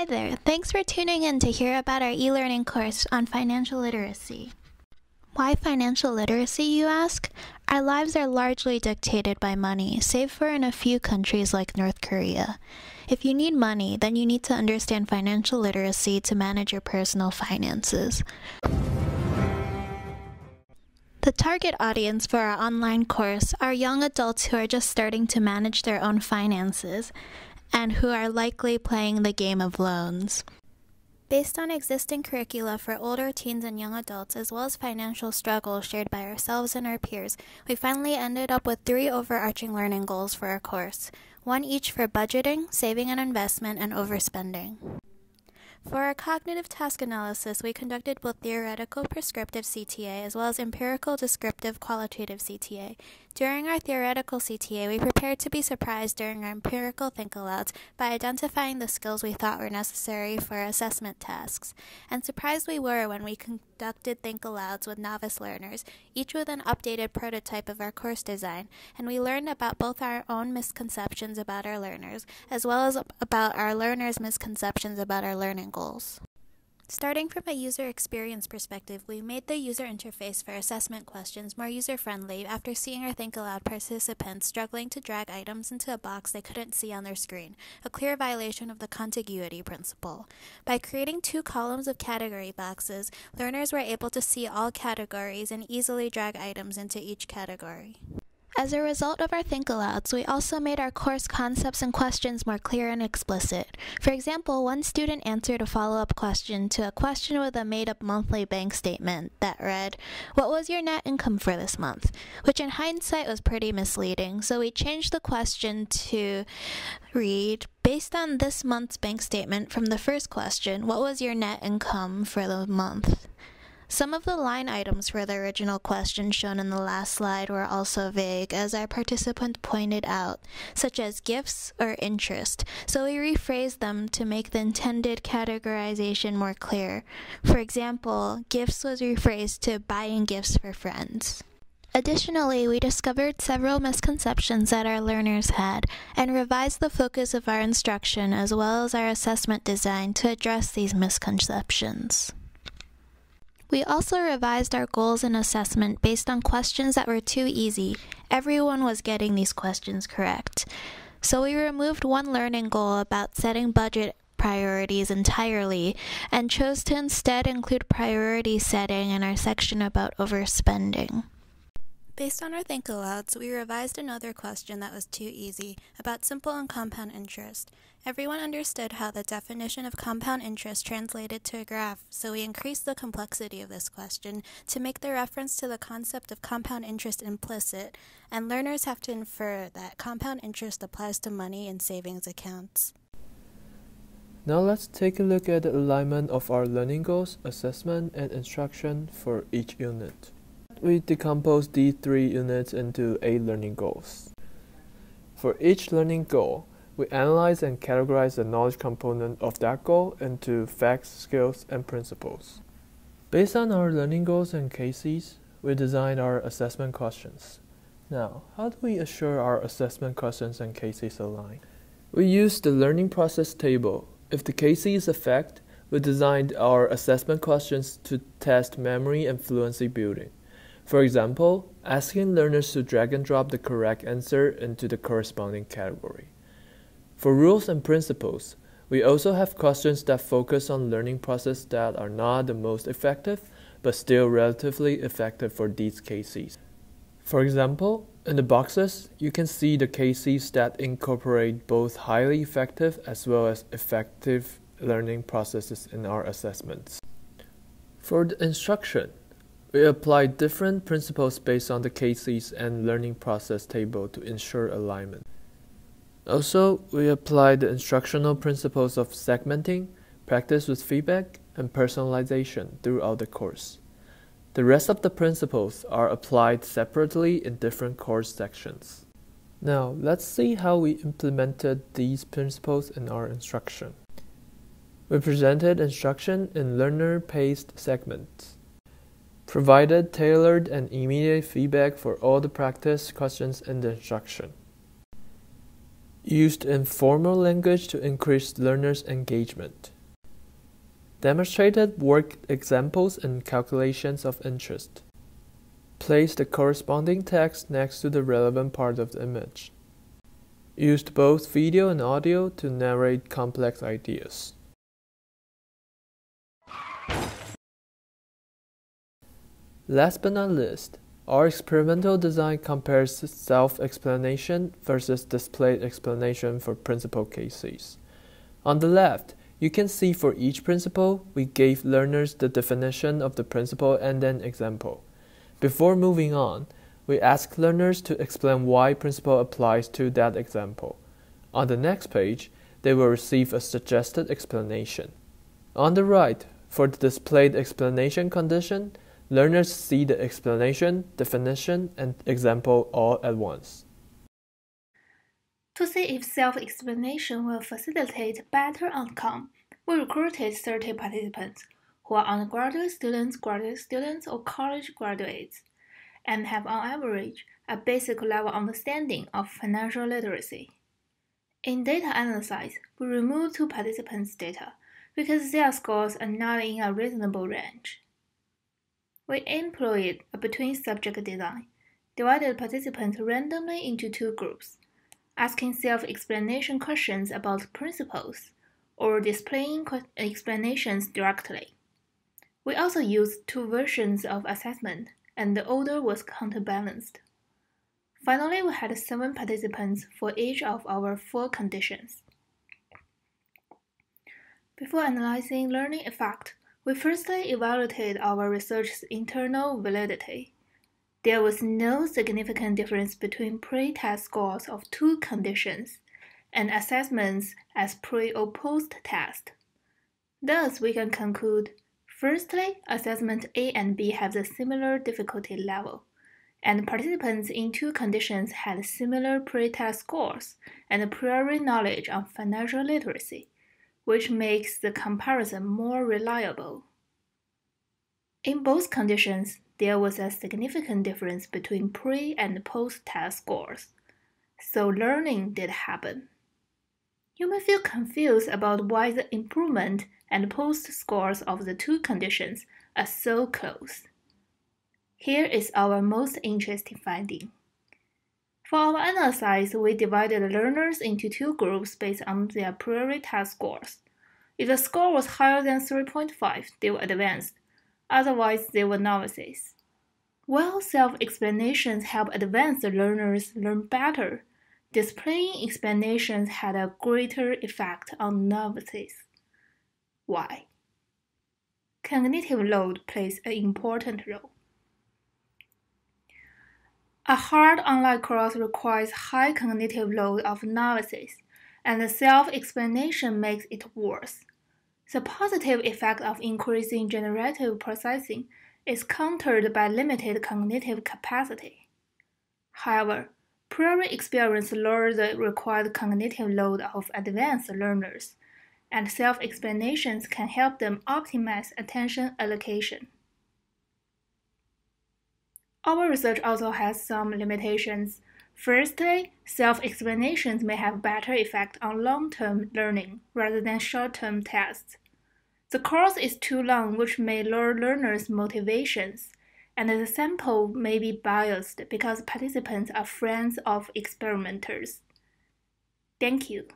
Hi there, thanks for tuning in to hear about our e-learning course on financial literacy. Why financial literacy, you ask? Our lives are largely dictated by money, save for in a few countries like North Korea. If you need money, then you need to understand financial literacy to manage your personal finances. The target audience for our online course are young adults who are just starting to manage their own finances and who are likely playing the game of loans. Based on existing curricula for older teens and young adults, as well as financial struggles shared by ourselves and our peers, we finally ended up with 3 overarching learning goals for our course, one each for budgeting, saving and investment, and overspending. For our cognitive task analysis, we conducted both theoretical prescriptive CTA as well as empirical descriptive qualitative CTA. During our theoretical CTA, we prepared to be surprised during our empirical think-alouds by identifying the skills we thought were necessary for assessment tasks. And surprised we were when we conducted think-alouds with novice learners, each with an updated prototype of our course design, and we learned about both our own misconceptions about our learners, as well as about our learners' misconceptions about our learning goals. Starting from a user experience perspective, we made the user interface for assessment questions more user-friendly after seeing our Think Aloud participants struggling to drag items into a box they couldn't see on their screen, a clear violation of the contiguity principle. By creating 2 columns of category boxes, learners were able to see all categories and easily drag items into each category. As a result of our think-alouds, we also made our course concepts and questions more clear and explicit. For example, one student answered a follow-up question to a question with a made-up monthly bank statement that read, "What was your net income for this month?" which in hindsight was pretty misleading, so we changed the question to read, "Based on this month's bank statement from the first question, what was your net income for the month?" Some of the line items for the original question shown in the last slide were also vague, as our participant pointed out, such as gifts or interest, so we rephrased them to make the intended categorization more clear. For example, gifts was rephrased to buying gifts for friends. Additionally, we discovered several misconceptions that our learners had and revised the focus of our instruction as well as our assessment design to address these misconceptions. We also revised our goals and assessment based on questions that were too easy. Everyone was getting these questions correct. So we removed one learning goal about setting budget priorities entirely and chose to instead include priority setting in our section about overspending. Based on our think-alouds, we revised another question that was too easy, about simple and compound interest. Everyone understood how the definition of compound interest translated to a graph, so we increased the complexity of this question to make the reference to the concept of compound interest implicit, and learners have to infer that compound interest applies to money and savings accounts. Now let's take a look at the alignment of our learning goals, assessment, and instruction for each unit. We decompose these 3 units into 8 learning goals. For each learning goal, we analyze and categorize the knowledge component of that goal into facts, skills, and principles. Based on our learning goals and cases, we design our assessment questions. Now, how do we assure our assessment questions and cases align? We use the learning process table. If the case is a fact, we designed our assessment questions to test memory and fluency building. For example, asking learners to drag and drop the correct answer into the corresponding category. For rules and principles, we also have questions that focus on learning processes that are not the most effective, but still relatively effective for these cases. For example, in the boxes, you can see the cases that incorporate both highly effective as well as effective learning processes in our assessments. For the instruction, we apply different principles based on the cases and learning process table to ensure alignment. Also, we apply the instructional principles of segmenting, practice with feedback, and personalization throughout the course. The rest of the principles are applied separately in different course sections. Now, let's see how we implemented these principles in our instruction. We presented instruction in learner-paced segments, provided tailored and immediate feedback for all the practice questions in the instruction, Used informal language to increase learners' engagement. Demonstrated work examples and calculations of interest. Place the corresponding text next to the relevant part of the image. Used both video and audio to narrate complex ideas. Last but not least, our experimental design compares self-explanation versus displayed explanation for principal cases. On the left, you can see for each principle, we gave learners the definition of the principle and an example. Before moving on, we ask learners to explain why principle applies to that example. On the next page, they will receive a suggested explanation. On the right, for the displayed explanation condition, learners see the explanation, definition, and example all at once. To see if self-explanation will facilitate better outcome, we recruited 30 participants who are undergraduate students, graduate students, or college graduates, and have on average a basic level understanding of financial literacy. In data analysis, we removed 2 participants' data because their scores are not in a reasonable range. We employed a between-subject design, divided participants randomly into 2 groups, asking self-explanation questions about principles, or displaying explanations directly. We also used 2 versions of assessment, and the order was counterbalanced. Finally, we had 7 participants for each of our 4 conditions. Before analyzing learning effect, we firstly evaluated our research's internal validity. There was no significant difference between pre-test scores of 2 conditions and assessments as pre or post-test. Thus, we can conclude, firstly, assessment A and B have a similar difficulty level, and participants in 2 conditions had similar pre-test scores and prior knowledge on financial literacy, which makes the comparison more reliable. In both conditions, there was a significant difference between pre- and post-test scores, so learning did happen. You may feel confused about why the improvement and post scores of the 2 conditions are so close. Here is our most interesting finding. For our analysis, we divided learners into 2 groups based on their prior test scores. If the score was higher than 3.5, they were advanced. Otherwise, they were novices. While self-explanations help advanced learners learn better, displaying explanations had a greater effect on novices. Why? Cognitive load plays an important role. A hard online course requires high cognitive load of novices, and the self-explanation makes it worse. The positive effect of increasing generative processing is countered by limited cognitive capacity. However, prior experience lowers the required cognitive load of advanced learners, and self-explanations can help them optimize attention allocation. Our research also has some limitations. Firstly, self-explanations may have better effect on long-term learning rather than short-term tests. The course is too long, which may lower learners' motivations, and the sample may be biased because participants are friends of experimenters. Thank you.